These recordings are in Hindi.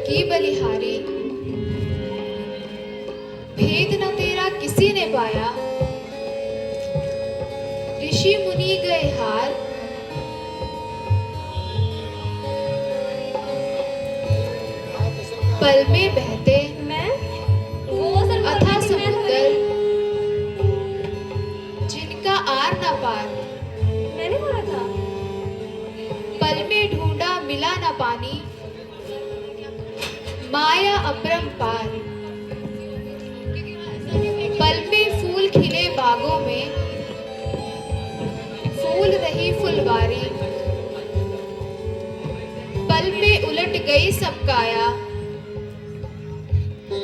की बलिहारी, भेद न तेरा किसी ने पाया। ऋषि मुनि गए हार, पल में बहते मैं वो सर अथाह समुद्र, जिनका आर न पार। मैंने बोला था। पल में ढूंढा मिला न पानी, माया अपरंपार। पल में फूल खिले बागों में, फूल रही फुलवारी। पल में उलट गई सब काया,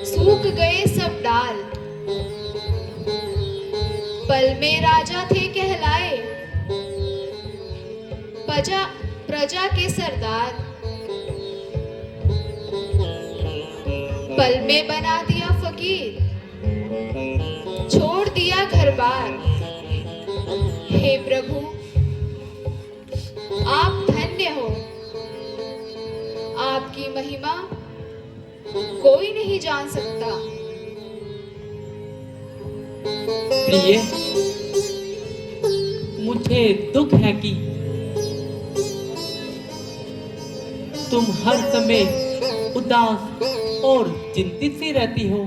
सूख गए सब डाल। पल में राजा थे कहलाए, प्रजा के सरदार। पल में बना दिया फकीर, छोड़ दिया घर बार। हे प्रभु, आप धन्य हो, आपकी महिमा कोई नहीं जान सकता। प्रिय, मुझे दुख है कि तुम हर समय उदास और चिंतित सी रहती हो।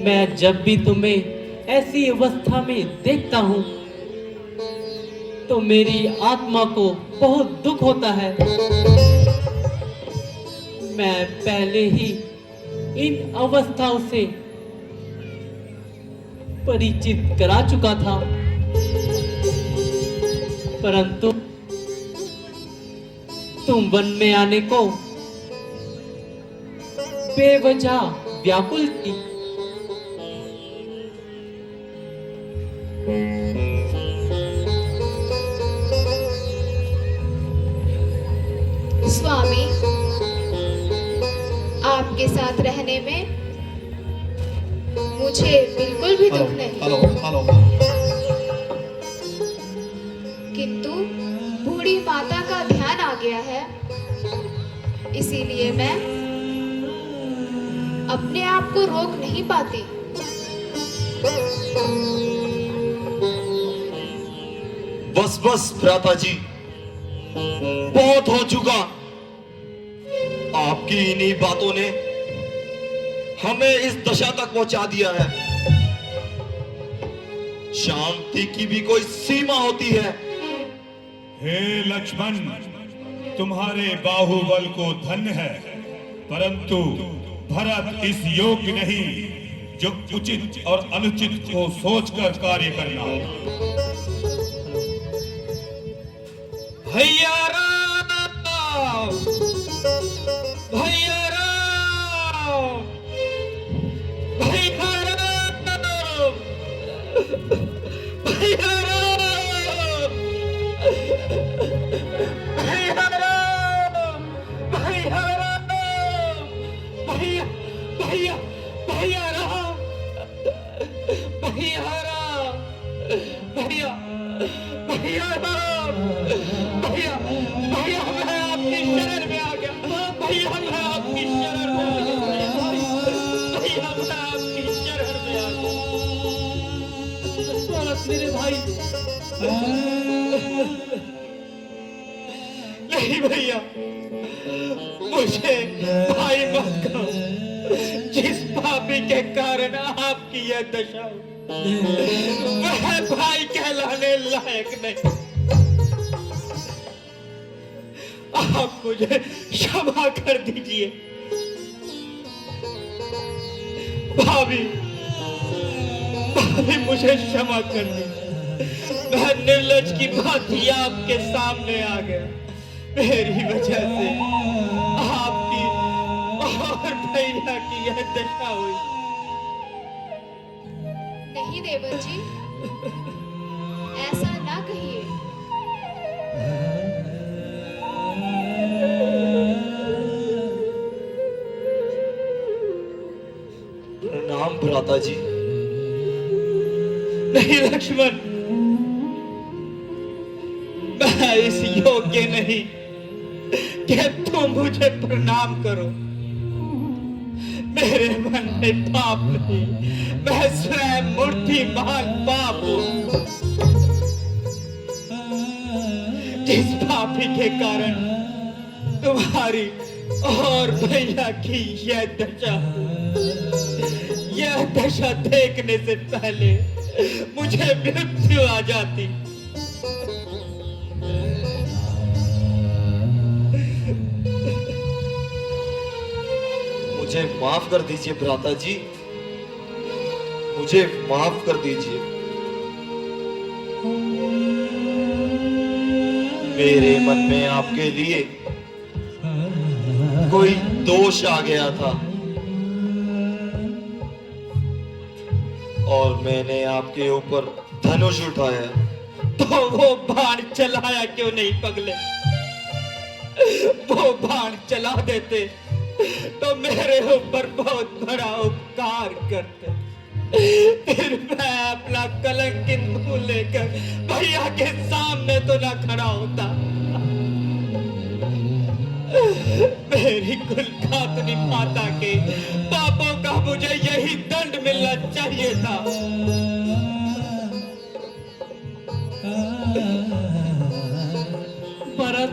मैं जब भी तुम्हें ऐसी अवस्था में देखता हूँ तो मेरी आत्मा को बहुत दुख होता है। मैं पहले ही इन अवस्थाओं से परिचित करा चुका था, परंतु तुम वन में आने को बेवजह व्याकुल थी। स्वामी, आपके साथ रहने में मुझे बिल्कुल भी दुख नहीं। हेलो। किंतु बूढ़ी माता का ध्यान आ गया है, इसीलिए मैं अपने आप को रोक नहीं पाती। बस भ्राता जी, बहुत हो चुका। आपकी इन्हीं बातों ने हमें इस दशा तक पहुंचा दिया है। शांति की भी कोई सीमा होती है। हे लक्ष्मण, तुम्हारे बाहुबल को धन्य है, परंतु भरत इस योग्य नहीं जो उचित और अनुचित को सोचकर कार्य करना। भैया राम, भैया राम, भैया राम, भैया राम, भैया राम, भैया राम, भैया भैया भैया राम, भैया राम, भैया भैया राम, भैया भैया मैं आपकी शरण में आ गया। भैया मैं आपकी शरण में आ गया। भैया मैं आपकी शरण में आ गया। औरत मेरे भाई। नहीं भैया, मुझे भाई मत कहो। जिस पापी के कारण आपकी यह दशा हुई, वह भाई कहलाने लायक नहीं। आप मुझे क्षमा कर दीजिए। भाभी, भाभी मुझे क्षमा कर दीजिए। मैं निर्लज की भांति आपके सामने आ गया। मेरी वजह से आपकी और भैया की यह दशा हुई। नहीं देवर जी, ऐसा ना कहिए। प्रणाम भ्राता जी। नहीं लक्ष्मण, मैं इस योग्य नहीं कि तुम मुझे प्रणाम करो। मेरे मन में पाप नहीं, मैं स्वयं मूर्तिमान पाप हूं, जिस पापी के कारण तुम्हारी और भैया की यह दशा देखने से पहले मुझे मृत्यु आ जाती। मुझे माफ कर दीजिए भ्राता जी, मुझे माफ कर दीजिए। मेरे मन में आपके लिए कोई दोष आ गया था और मैंने आपके ऊपर धनुष उठाया। तो वो बाण चलाया क्यों नहीं पगले? वो बाण चला देते तो मेरे ऊपर बहुत बड़ा उपकार करते, फिर मैं अपना कलंकित मुंह लेकर भैया के सामने तो ना खड़ा होता। मेरी कुलघातनी माता के पापों का मुझे यही दंड मिलना चाहिए था। भरत,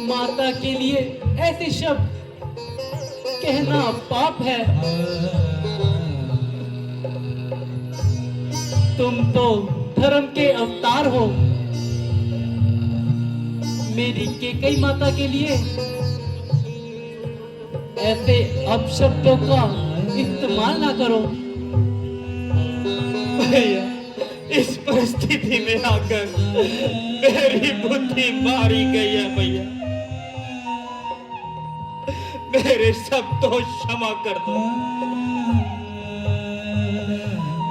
माता के लिए ऐसे शब्द कहना पाप है। तुम तो धर्म के अवतार हो। मेरी केकई माता के लिए ऐसे अपशब्दों का इस्तेमाल ना करो। भैया, इस परिस्थिति में आकर मेरी बुद्धि मारी गई है भैया, मेरे सब दोष क्षमा कर दो।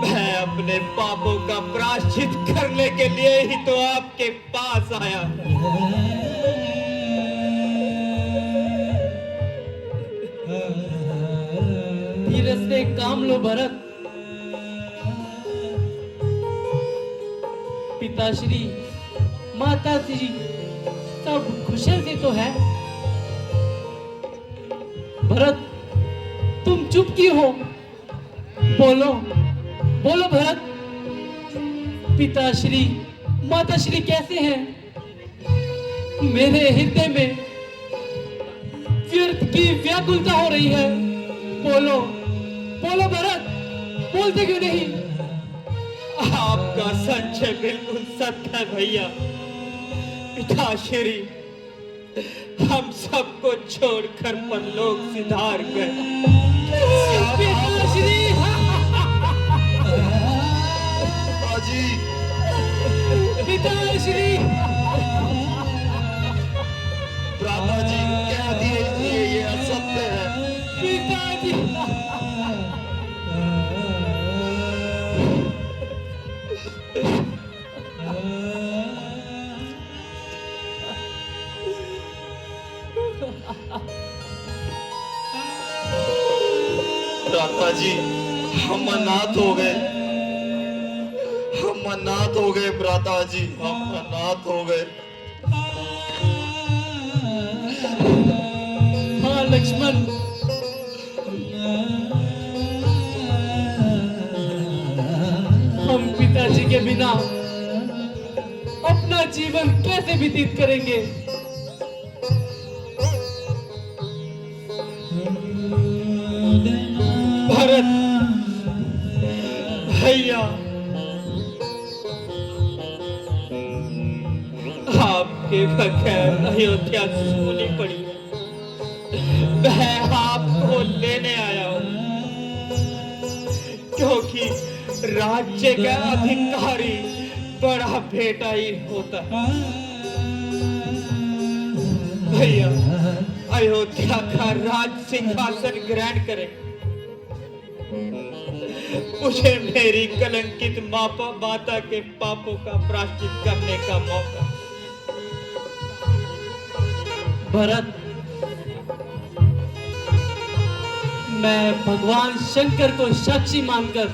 मैं अपने पापों का प्रायश्चित करने के लिए ही तो आपके पास आया। धीरज से काम लो भरत। पिताश्री, माताश्री सब कुशल से तो है। भरत, तुम चुप क्यों हो? बोलो बोलो भरत। पिताश्री, माताश्री कैसे हैं? मेरे हृदय में व्यर्थ की व्याकुलता हो रही है। बोलो बोलो भरत, बोलते क्यों नहीं? आपका संशय बिल्कुल सत्य है भैया। पिताश्री, हम सबको छोड़कर परलोक सिधार गए। पिताश्री, जी पिताश्री, भ्राता जी कह दिए ये असत्य है। पिताजी। भ्राता जी, हम अनाथ हो गए, हम अनाथ हो गए भ्राता जी, हम अनाथ हो गए। हाँ लक्ष्मण, हम पिताजी के बिना अपना जीवन कैसे व्यतीत करेंगे? भरत भैया, आपके बगैर अयोध्या सूनी पड़ी है। मैं आपको लेने आया हूं क्योंकि राज्य का अधिकारी बड़ा बेटा ही होता है। भैया, अयोध्या का राज सिंहासन ग्रहण करें। मुझे मेरी कलंकित माता के पापों का प्रायश्चित करने का मौका। भरत, मैं भगवान शंकर को साक्षी मानकर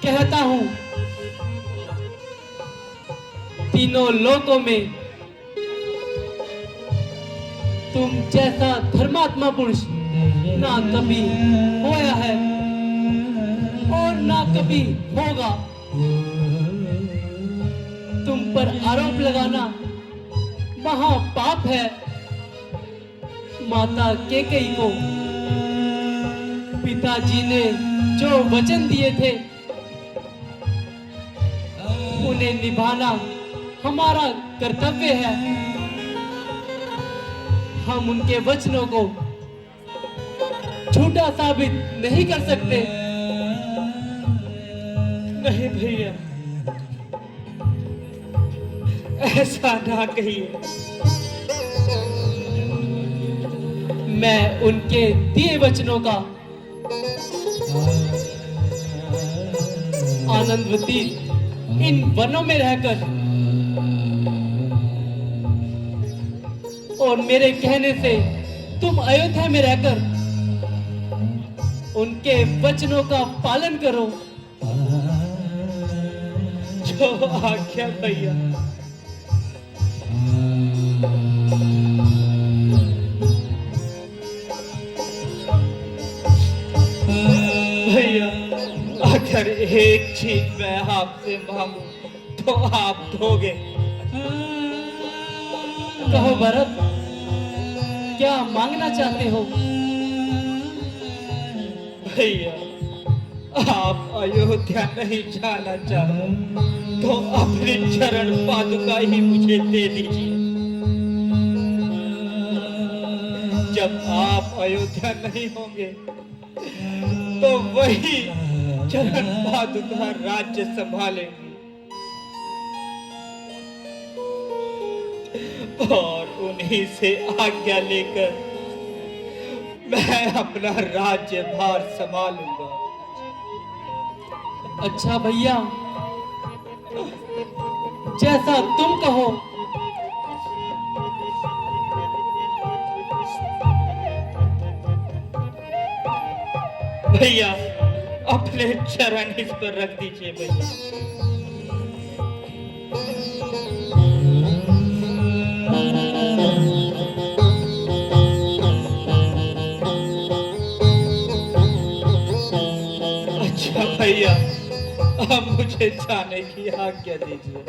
कहता हूं, तीनों लोकों में तुम जैसा धर्मात्मा पुरुष ना कभी होया है और ना कभी होगा। तुम पर आरोप लगाना महापाप है। माता कैकेयी को पिताजी ने जो वचन दिए थे उन्हें निभाना हमारा कर्तव्य है। हम उनके वचनों को झूठा साबित नहीं कर सकते। नहीं भैया, ऐसा ना कहिए। मैं उनके दिए वचनों का आनंदवती इन वनों में रहकर और मेरे कहने से तुम अयोध्या में रहकर उनके वचनों का पालन करो। जो आज्ञा भैया। भैया, अगर एक चीज मैं आपसे मांगू तो आप दोगे? कहो भरत, क्या मांगना चाहते हो? भैया, आप अयोध्या नहीं जाना चाहते तो अपनी चरण पादुका ही मुझे दे दीजिए। जब आप अयोध्या नहीं होंगे तो वही चरण पादुका राज्य संभालेंगी और उन्हीं से आज्ञा लेकर मैं अपना राज्य भार संभालूंगा। अच्छा भैया, जैसा तुम कहो। भैया, अपने चरण इस पर रख दीजिए भैया। अच्छा भैया, अब मुझे जाने की आज्ञा दीजिए।